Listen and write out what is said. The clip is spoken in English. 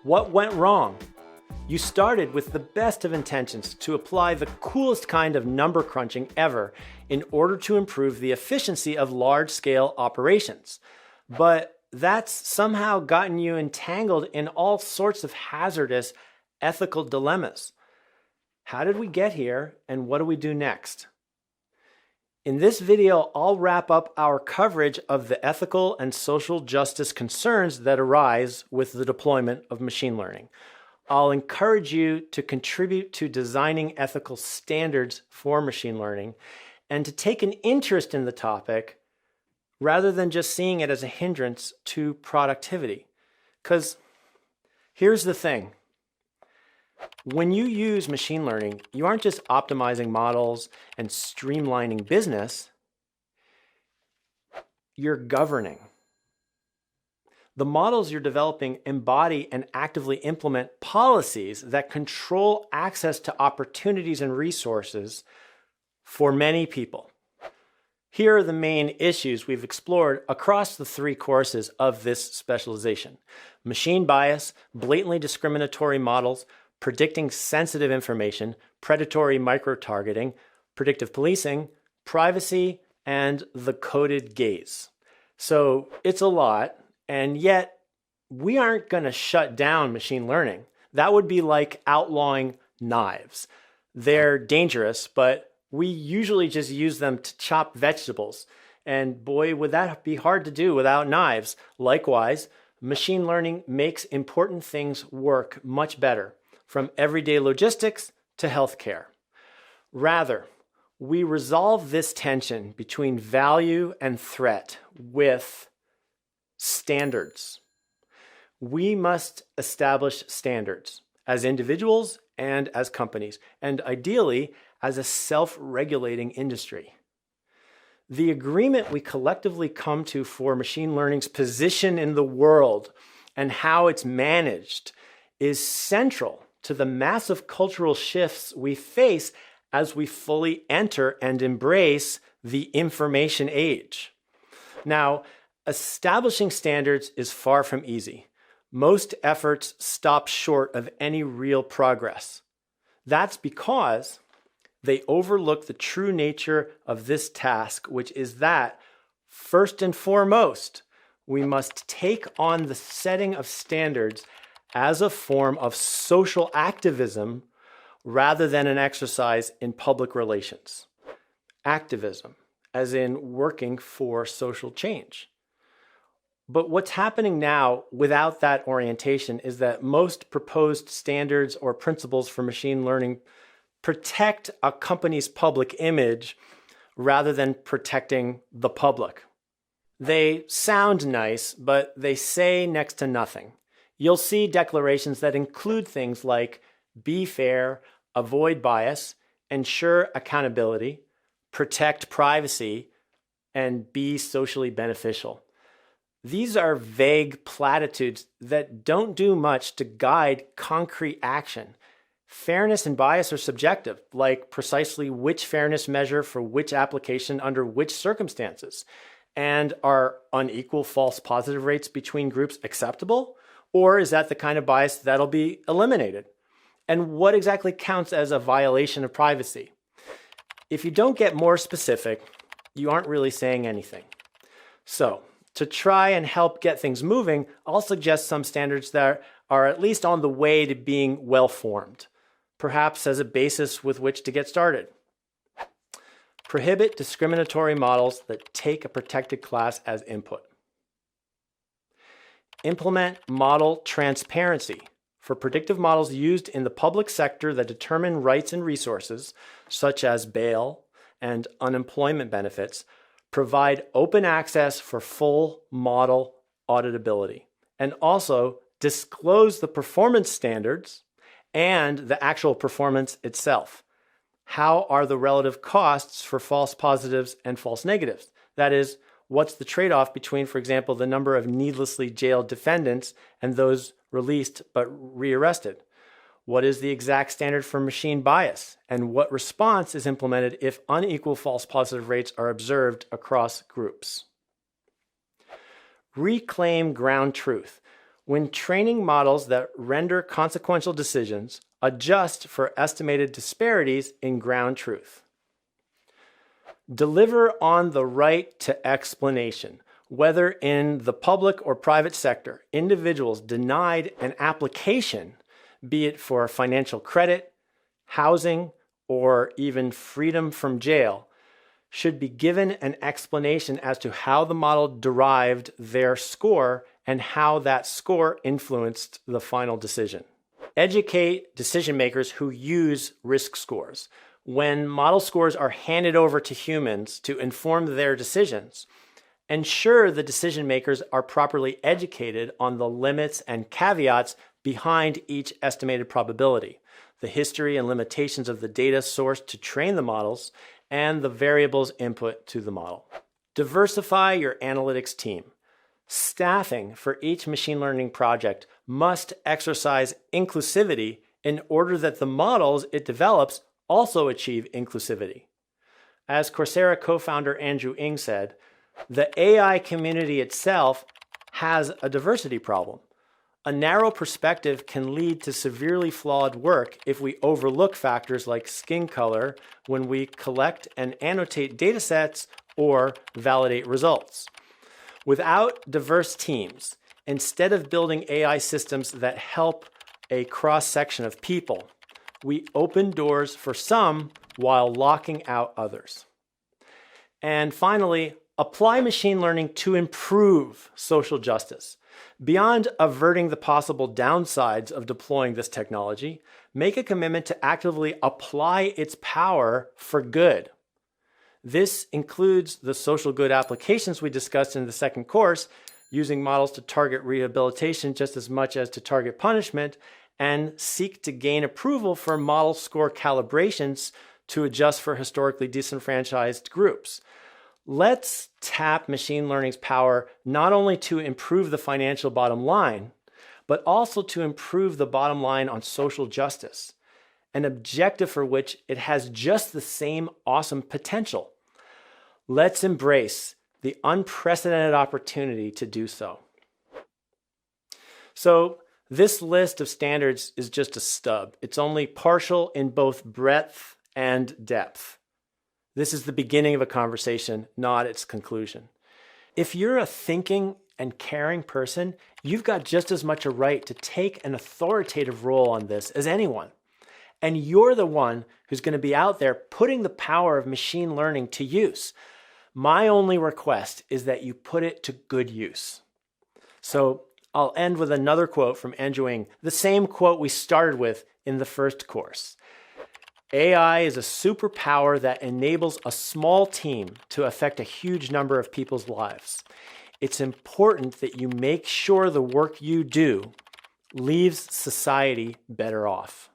What went wrong? You started with the best of intentions to apply the coolest kind of number crunching ever in order to improve the efficiency of large-scale operations. But that's somehow gotten you entangled in all sorts of hazardous ethical dilemmas. How did we get here, and what do we do next? In this video, I'll wrap up our coverage of the ethical and social justice concerns that arise with the deployment of machine learning. I'll encourage you to contribute to designing ethical standards for machine learning and to take an interest in the topic rather than just seeing it as a hindrance to productivity. Because here's the thing. When you use machine learning, you aren't just optimizing models and streamlining business, you're governing. The models you're developing embody and actively implement policies that control access to opportunities and resources for many people. Here are the main issues we've explored across the 3 courses of this specialization: machine bias, blatantly discriminatory models, predicting sensitive information, predatory micro-targeting, predictive policing, privacy, and the coded gaze. So it's a lot, and yet we aren't going to shut down machine learning. That would be like outlawing knives. They're dangerous, but we usually just use them to chop vegetables. And boy, would that be hard to do without knives. Likewise, machine learning makes important things work much better, from everyday logistics to healthcare. Rather, we resolve this tension between value and threat with standards. We must establish standards as individuals and as companies, and ideally as a self-regulating industry. The agreement we collectively come to for machine learning's position in the world and how it's managed is central to the massive cultural shifts we face as we fully enter and embrace the information age. Now, establishing standards is far from easy. Most efforts stop short of any real progress. That's because they overlook the true nature of this task, which is that, first and foremost, we must take on the setting of standards as a form of social activism rather than an exercise in public relations. Activism, as in working for social change. But what's happening now without that orientation is that most proposed standards or principles for machine learning protect a company's public image rather than protecting the public. They sound nice, but they say next to nothing. You'll see declarations that include things like be fair, avoid bias, ensure accountability, protect privacy, and be socially beneficial. These are vague platitudes that don't do much to guide concrete action. Fairness and bias are subjective, like precisely which fairness measure for which application under which circumstances. And are unequal false positive rates between groups acceptable? Or is that the kind of bias that'll be eliminated? And what exactly counts as a violation of privacy? If you don't get more specific, you aren't really saying anything. So, to try and help get things moving, I'll suggest some standards that are at least on the way to being well-formed, perhaps as a basis with which to get started. Prohibit discriminatory models that take a protected class as input. Implement model transparency for predictive models used in the public sector that determine rights and resources, such as bail and unemployment benefits. Provide open access for full model auditability, and also disclose the performance standards and the actual performance itself. How are the relative costs for false positives and false negatives? That is, what's the trade-off between, for example, the number of needlessly jailed defendants and those released but rearrested? What is the exact standard for machine bias? And what response is implemented if unequal false positive rates are observed across groups? Reclaim ground truth. When training models that render consequential decisions, adjust for estimated disparities in ground truth. Deliver on the right to explanation. Whether in the public or private sector, individuals denied an application, be it for financial credit, housing, or even freedom from jail, should be given an explanation as to how the model derived their score and how that score influenced the final decision. Educate decision makers who use risk scores. When model scores are handed over to humans to inform their decisions, ensure the decision makers are properly educated on the limits and caveats behind each estimated probability, the history and limitations of the data sourced to train the models, and the variables input to the model. Diversify your analytics team. Staffing for each machine learning project must exercise inclusivity in order that the models it develops also achieve inclusivity. As Coursera co-founder Andrew Ng said, the AI community itself has a diversity problem. A narrow perspective can lead to severely flawed work if we overlook factors like skin color when we collect and annotate datasets or validate results. Without diverse teams, instead of building AI systems that help a cross-section of people, we open doors for some while locking out others. And finally, apply machine learning to improve social justice. Beyond averting the possible downsides of deploying this technology, make a commitment to actively apply its power for good. This includes the social good applications we discussed in the second course, using models to target rehabilitation just as much as to target punishment, and seek to gain approval for model score calibrations to adjust for historically disenfranchised groups. Let's tap machine learning's power not only to improve the financial bottom line, but also to improve the bottom line on social justice, an objective for which it has just the same awesome potential. Let's embrace the unprecedented opportunity to do so. So, this list of standards is just a stub. It's only partial in both breadth and depth. This is the beginning of a conversation, not its conclusion. If you're a thinking and caring person, you've got just as much a right to take an authoritative role on this as anyone. And you're the one who's going to be out there putting the power of machine learning to use. My only request is that you put it to good use. So I'll end with another quote from Andrew Ng, the same quote we started with in the first course. AI is a superpower that enables a small team to affect a huge number of people's lives. It's important that you make sure the work you do leaves society better off.